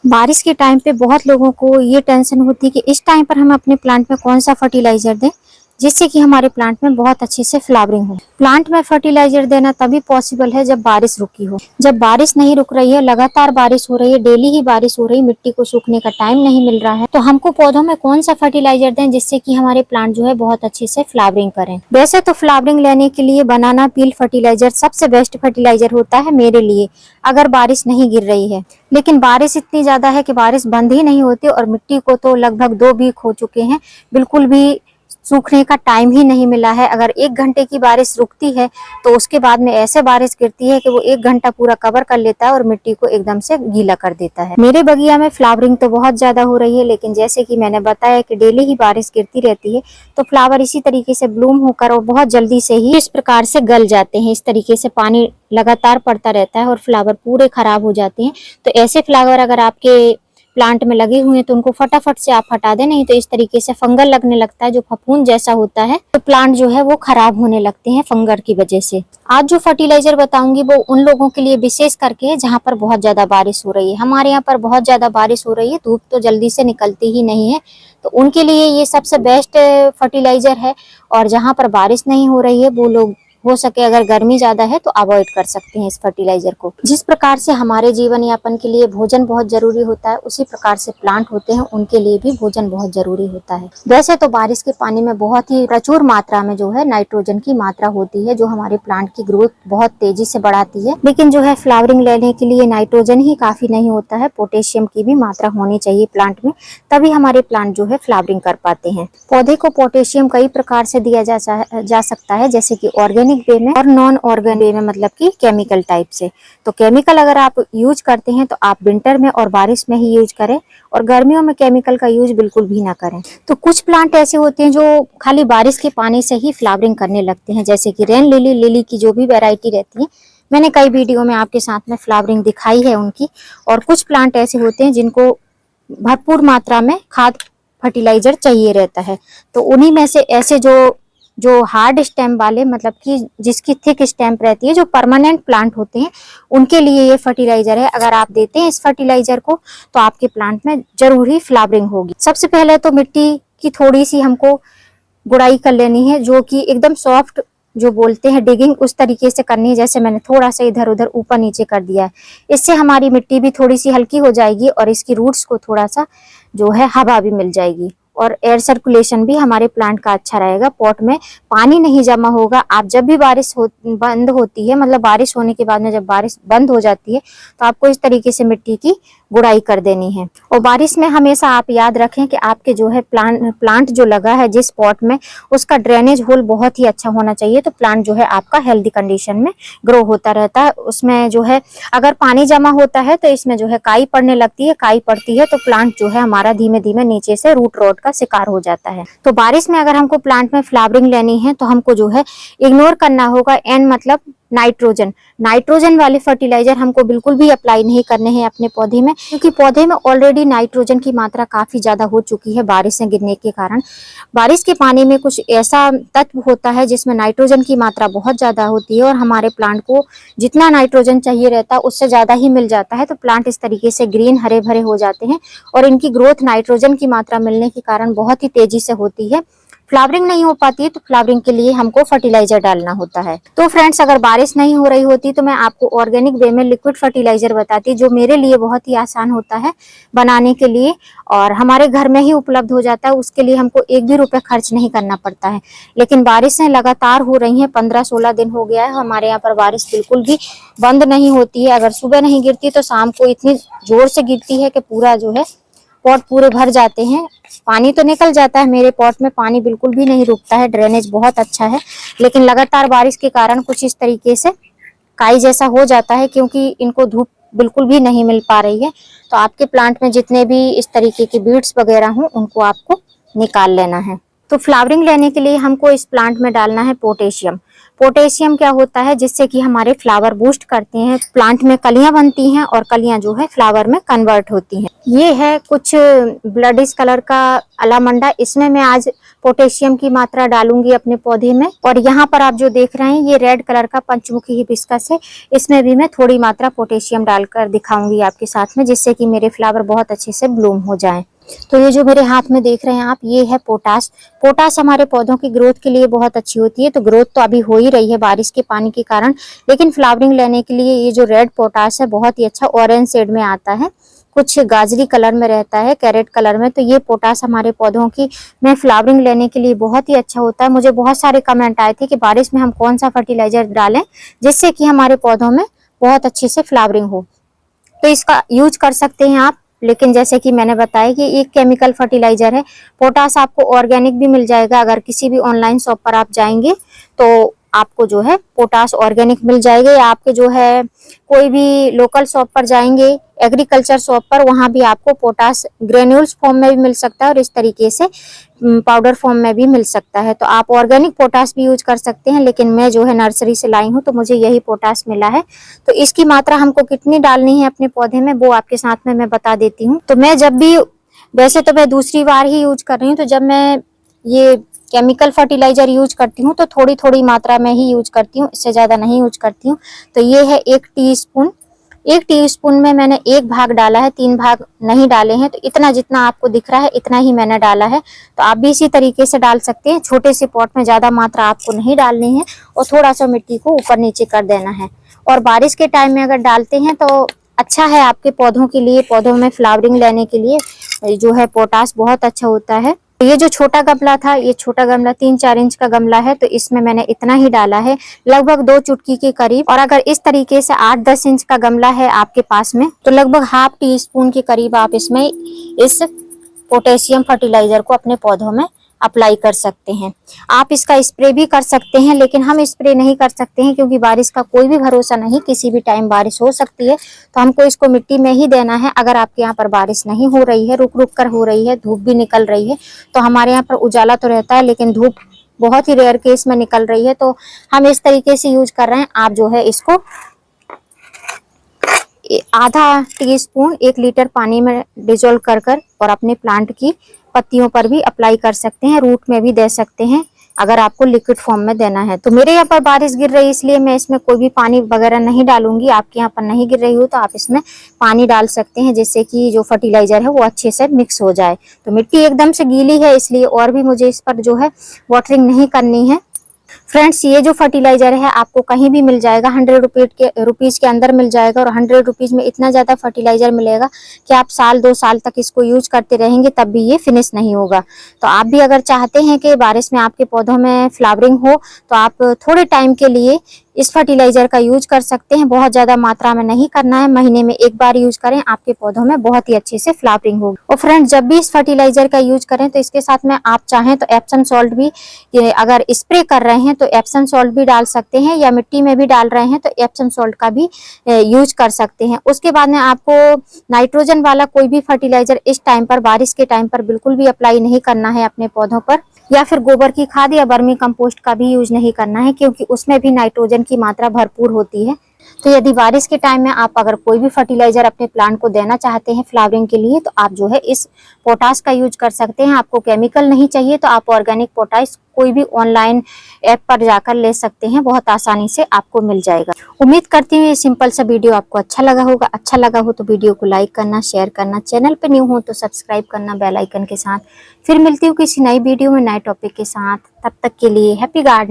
बारिश के टाइम पे बहुत लोगों को ये टेंशन होती है कि इस टाइम पर हम अपने प्लांट में कौन सा फर्टिलाइजर दें जिससे कि हमारे प्लांट में बहुत अच्छे से फ्लावरिंग हो। प्लांट में फर्टिलाइजर देना तभी पॉसिबल है जब बारिश रुकी हो। जब बारिश नहीं रुक रही है, लगातार बारिश हो रही है, डेली ही बारिश हो रही है, मिट्टी को सूखने का टाइम नहीं मिल रहा है, तो हमको पौधों में कौन सा फर्टिलाइजर दें जिससे कि हमारे प्लांट जो है बहुत अच्छे से फ्लावरिंग करें। वैसे तो फ्लावरिंग लेने के लिए बनाना पील फर्टिलाइजर सबसे बेस्ट फर्टिलाइजर होता है मेरे लिए, अगर बारिश नहीं गिर रही है। लेकिन बारिश इतनी ज्यादा है कि बारिश बंद ही नहीं होती और मिट्टी को तो लगभग 2 वीक हो चुके हैं, बिल्कुल भी सूखने का टाइम ही नहीं मिला है। अगर 1 घंटे की बारिश रुकती है तो उसके बाद में ऐसे बारिश गिरती है कि वो 1 घंटा पूरा कवर कर लेता है और मिट्टी को एकदम से गीला कर देता है। मेरे बगिया में फ्लावरिंग तो बहुत ज्यादा हो रही है, लेकिन जैसे कि मैंने बताया कि डेली ही बारिश गिरती रहती है तो फ्लावर इसी तरीके से ब्लूम होकर और बहुत जल्दी से ही इस प्रकार से गल जाते हैं। इस तरीके से पानी लगातार पड़ता रहता है और फ्लावर पूरे खराब हो जाते हैं। तो ऐसे फ्लावर अगर आपके प्लांट में लगे हुए हैं तो उनको फटाफट से आप हटा दें, नहीं तो इस तरीके से फंगल लगने लगता है, जो फफूंद जैसा होता है, तो प्लांट जो है वो खराब होने लगते हैं फंगल की वजह से। आज जो फर्टिलाइजर बताऊंगी वो उन लोगों के लिए विशेष करके है जहाँ पर बहुत ज्यादा बारिश हो रही है। हमारे यहाँ पर बहुत ज्यादा बारिश हो रही है, धूप तो जल्दी से निकलती ही नहीं है, तो उनके लिए ये सबसे बेस्ट फर्टिलाइजर है। और जहाँ पर बारिश नहीं हो रही है वो लोग हो सके अगर गर्मी ज्यादा है तो अवॉइड कर सकते हैं इस फर्टिलाइजर को। जिस प्रकार से हमारे जीवन यापन के लिए भोजन बहुत जरूरी होता है, उसी प्रकार से प्लांट होते हैं उनके लिए भी भोजन बहुत जरूरी होता है। वैसे तो बारिश के पानी में बहुत ही प्रचुर मात्रा में जो है नाइट्रोजन की मात्रा होती है, जो हमारे प्लांट की ग्रोथ बहुत तेजी से बढ़ाती है। लेकिन जो है फ्लावरिंग लेने के लिए नाइट्रोजन ही काफी नहीं होता है, पोटेशियम की भी मात्रा होनी चाहिए प्लांट में, तभी हमारे प्लांट जो है फ्लावरिंग कर पाते हैं। पौधे को पोटेशियम कई प्रकार से दिया जा सकता है, जैसे कि ऑर्गेनिक वे में और नॉन ऑर्गेनिक वे में, मतलब कि केमिकल टाइप से। तो केमिकल अगर आप यूज करते हैं तो आप विंटर में और बारिश में ही यूज करें, और गर्मियों में केमिकल का यूज बिल्कुल भी ना करें। तो कुछ प्लांट ऐसे होते हैं जो खाली बारिश के पानी से ही फ्लावरिंग करने लगते हैं, जैसे कि रेन लिली, लिली की जो भी वैरायटी रहती है, मैंने कई वीडियो में आपके साथ में फ्लावरिंग दिखाई है उनकी। और कुछ प्लांट ऐसे होते हैं जिनको भरपूर मात्रा में खाद फर्टिलाइजर चाहिए रहता है, तो उन्हीं में से ऐसे जो हार्ड स्टेम वाले, मतलब कि जिसकी थिक स्टेम रहती है, जो परमानेंट प्लांट होते हैं, उनके लिए ये फर्टिलाइजर है। अगर आप देते हैं इस फर्टिलाइजर को तो आपके प्लांट में जरूर ही फ्लावरिंग होगी। सबसे पहले तो मिट्टी की थोड़ी सी हमको गुड़ाई कर लेनी है, जो कि एकदम सॉफ्ट, जो बोलते हैं डिगिंग, उस तरीके से करनी है। जैसे मैंने थोड़ा सा इधर उधर ऊपर नीचे कर दिया है, इससे हमारी मिट्टी भी थोड़ी सी हल्की हो जाएगी और इसकी रूट्स को थोड़ा सा जो है हवा भी मिल जाएगी और एयर सर्कुलेशन भी हमारे प्लांट का अच्छा रहेगा। पॉट में पानी नहीं जमा होगा। आप जब भी बंद होती है, मतलब बारिश होने के बाद में जब बारिश बंद हो जाती है, तो आपको इस तरीके से मिट्टी की गुड़ाई कर देनी है। और बारिश में हमेशा आप याद रखें कि आपके जो है प्लांट जो लगा है जिस पॉट में, उसका ड्रेनेज होल बहुत ही अच्छा होना चाहिए, तो प्लांट जो है आपका हेल्दी कंडीशन में ग्रो होता रहता है। उसमें जो है अगर पानी जमा होता है तो इसमें जो है काई पड़ने लगती है, काई पड़ती है तो प्लांट जो है हमारा धीमे धीमे नीचे से रूट रॉट का शिकार हो जाता है। तो बारिश में अगर हमको प्लांट में फ्लावरिंग लेनी है तो हमको जो है इग्नोर करना होगा एन, मतलब नाइट्रोजन वाले फर्टिलाइजर हमको बिल्कुल भी अप्लाई नहीं करने हैं अपने पौधे में, क्योंकि पौधे में ऑलरेडी नाइट्रोजन की मात्रा काफी ज्यादा हो चुकी है बारिशें गिरने के कारण। बारिश के पानी में कुछ ऐसा तत्व होता है जिसमें नाइट्रोजन की मात्रा बहुत ज्यादा होती है और हमारे प्लांट को जितना नाइट्रोजन चाहिए रहता है उससे ज्यादा ही मिल जाता है, तो प्लांट इस तरीके से ग्रीन हरे भरे हो जाते हैं और इनकी ग्रोथ नाइट्रोजन की मात्रा मिलने के कारण बहुत ही तेजी से होती है। फ्लावरिंग नहीं हो पाती है तो फ्लावरिंग के लिए हमको फर्टिलाइजर डालना होता है। तो फ्रेंड्स, अगर बारिश नहीं हो रही होती तो मैं आपको ऑर्गेनिक वे में लिक्विड फर्टिलाइजर बताती, जो मेरे लिए बहुत ही आसान होता है बनाने के लिए और हमारे घर में ही उपलब्ध हो जाता है। उसके लिए हमको 1 भी रुपए खर्च नहीं करना पड़ता है। लेकिन बारिशें लगातार हो रही हैं, 15-16 दिन हो गया है हमारे यहाँ पर बारिश बिल्कुल भी बंद नहीं होती है। अगर सुबह नहीं गिरती तो शाम को इतनी जोर से गिरती है कि पूरा जो है पॉट पूरे भर जाते हैं। पानी तो निकल जाता है, मेरे पॉट में पानी बिल्कुल भी नहीं रुकता है, ड्रेनेज बहुत अच्छा है, लेकिन लगातार बारिश के कारण कुछ इस तरीके से काई जैसा हो जाता है, क्योंकि इनको धूप बिल्कुल भी नहीं मिल पा रही है। तो आपके प्लांट में जितने भी इस तरीके के बीड्स वगैरह हों उनको आपको निकाल लेना है। तो फ्लावरिंग लेने के लिए हमको इस प्लांट में डालना है पोटेशियम। पोटेशियम क्या होता है, जिससे कि हमारे फ्लावर बूस्ट करते हैं, प्लांट में कलियां बनती हैं और कलियां जो है फ्लावर में कन्वर्ट होती हैं। ये है कुछ ब्लडिश कलर का अलामंडा, इसमें मैं आज पोटेशियम की मात्रा डालूंगी अपने पौधे में। और यहाँ पर आप जो देख रहे हैं ये रेड कलर का पंचमुखी हिबिस्कस है, इसमें भी मैं थोड़ी मात्रा पोटेशियम डालकर दिखाऊंगी आपके साथ में, जिससे कि मेरे फ्लावर बहुत अच्छे से ब्लूम हो जाएं। तो ये जो मेरे हाथ में देख रहे हैं आप, ये है पोटाश। पोटाश हमारे पौधों की ग्रोथ के लिए बहुत अच्छी होती है। तो ग्रोथ तो अभी हो ही रही है बारिश के पानी के कारण, लेकिन फ्लावरिंग लेने के लिए ये जो रेड पोटाश है बहुत ही अच्छा ऑरेंज शेड में आता है, कुछ गाजरी कलर में रहता है, कैरेट कलर में। तो ये पोटाश हमारे पौधों की में फ्लावरिंग लेने के लिए बहुत ही अच्छा होता है। मुझे बहुत सारे कमेंट आए थे कि बारिश में हम कौन सा फर्टिलाइजर डालें जिससे कि हमारे पौधों में बहुत अच्छे से फ्लावरिंग हो। तो इसका यूज कर सकते हैं आप, लेकिन जैसे कि मैंने बताया कि एक केमिकल फर्टिलाइजर है। पोटाश आपको ऑर्गेनिक भी मिल जाएगा, अगर किसी भी ऑनलाइन शॉप पर आप जाएंगे तो आपको जो है पोटाश ऑर्गेनिक मिल जाएगा, या आपके जो है कोई भी लोकल शॉप पर जाएंगे, एग्रीकल्चर शॉप पर, वहां भी आपको पोटाश ग्रेन्यूल्स फॉर्म में भी मिल सकता है और इस तरीके से पाउडर फॉर्म में भी मिल सकता है। तो आप ऑर्गेनिक पोटाश भी यूज कर सकते हैं, लेकिन मैं जो है नर्सरी से लाई हूँ तो मुझे यही पोटाश मिला है। तो इसकी मात्रा हमको कितनी डालनी है अपने पौधे में वो आपके साथ में मैं बता देती हूँ। तो मैं जब भी, वैसे तो मैं दूसरी बार ही यूज कर रही हूँ, तो जब मैं ये केमिकल फर्टिलाइजर यूज करती हूँ तो थोड़ी थोड़ी मात्रा में ही यूज करती हूँ, इससे ज्यादा नहीं यूज करती हूँ। तो ये है 1 टीस्पून। 1 टीस्पून में मैंने 1 भाग डाला है, 3 भाग नहीं डाले हैं। तो इतना जितना आपको दिख रहा है इतना ही मैंने डाला है। तो आप भी इसी तरीके से डाल सकते हैं। छोटे से पॉट में ज्यादा मात्रा आपको नहीं डालनी है और थोड़ा सा मिट्टी को ऊपर नीचे कर देना है। और बारिश के टाइम में अगर डालते हैं तो अच्छा है आपके पौधों के लिए, पौधों में फ्लावरिंग लेने के लिए जो है पोटाश बहुत अच्छा होता है। ये जो छोटा गमला था, ये छोटा गमला 3-4 इंच का गमला है, तो इसमें मैंने इतना ही डाला है, लगभग 2 चुटकी के करीब। और अगर इस तरीके से 8-10 इंच का गमला है आपके पास में तो लगभग ½ टीस्पून के करीब आप इसमें इस पोटेशियम फर्टिलाइजर को अपने पौधों में अप्लाई कर सकते हैं। आप इसका स्प्रे भी कर सकते हैं, लेकिन हम स्प्रे नहीं कर सकते हैं क्योंकि बारिश का कोई भी भरोसा नहीं, किसी भी टाइम बारिश हो सकती है। तो हमको इसको मिट्टी में ही देना है। अगर आपके यहाँ पर बारिश नहीं हो रही है, रुक रुक कर हो रही है, धूप भी निकल रही है, तो हमारे यहाँ पर उजाला तो रहता है लेकिन धूप बहुत ही रेयर केस में निकल रही है, तो हम इस तरीके से यूज कर रहे हैं। आप जो है इसको ½ टीस्पून 1 लीटर पानी में डिजोल्व कर और अपने प्लांट की पत्तियों पर भी अप्लाई कर सकते हैं, रूट में भी दे सकते हैं अगर आपको लिक्विड फॉर्म में देना है। तो मेरे यहाँ पर बारिश गिर रही है इसलिए मैं इसमें कोई भी पानी वगैरह नहीं डालूंगी। आपके यहाँ पर नहीं गिर रही हो तो आप इसमें पानी डाल सकते हैं, जिससे कि जो फर्टिलाइजर है वो अच्छे से मिक्स हो जाए। तो मिट्टी एकदम से गीली है इसलिए और भी मुझे इस पर जो है वाटरिंग नहीं करनी है। फ्रेंड्स, ये जो फर्टिलाइजर है आपको कहीं भी मिल जाएगा, 100 रुपीज के अंदर मिल जाएगा। और 100 रुपीज में इतना ज्यादा फर्टिलाइजर मिलेगा कि आप 1-2 साल तक इसको यूज करते रहेंगे तब भी ये फिनिश नहीं होगा। तो आप भी अगर चाहते हैं कि बारिश में आपके पौधों में फ्लावरिंग हो तो आप थोड़े टाइम के लिए इस फर्टिलाइजर का यूज कर सकते हैं। बहुत ज्यादा मात्रा में नहीं करना है, महीने में 1 बार यूज करें, आपके पौधों में बहुत ही अच्छे से फ्लावरिंग होगी। और फ्रेंड्स, जब भी इस फर्टिलाइजर का यूज करें तो इसके साथ में आप चाहें तो एप्सम सॉल्ट भी, अगर स्प्रे कर रहे हैं तो एप्सम सॉल्ट भी डाल सकते हैं, या मिट्टी में भी डाल रहे हैं तो एप्सम सॉल्ट का भी यूज कर सकते हैं। उसके बाद में आपको नाइट्रोजन वाला कोई भी फर्टिलाइजर इस टाइम पर, बारिश के टाइम पर बिल्कुल भी अप्लाई नहीं करना है अपने पौधों पर, या फिर गोबर की खाद या वर्मी कंपोस्ट का भी यूज नहीं करना है, क्योंकि उसमें भी नाइट्रोजन की मात्रा भरपूर होती है। तो यदि बारिश के टाइम में आप अगर कोई भी फर्टिलाइजर अपने प्लांट को देना चाहते हैं फ्लावरिंग के लिए, तो आप जो है इस पोटाश का यूज कर सकते हैं। आपको केमिकल नहीं चाहिए तो आप ऑर्गेनिक पोटाश कोई भी ऑनलाइन ऐप पर जाकर ले सकते हैं, बहुत आसानी से आपको मिल जाएगा। उम्मीद करती हूँ ये सिंपल सा वीडियो आपको अच्छा लगा होगा। अच्छा लगा हो तो वीडियो को लाइक करना, शेयर करना, चैनल पे न्यू हो तो सब्सक्राइब करना बेल आइकन के साथ। फिर मिलती हूँ किसी नई वीडियो में नए टॉपिक के साथ। तब तक के लिए हैप्पी गार्डनिंग।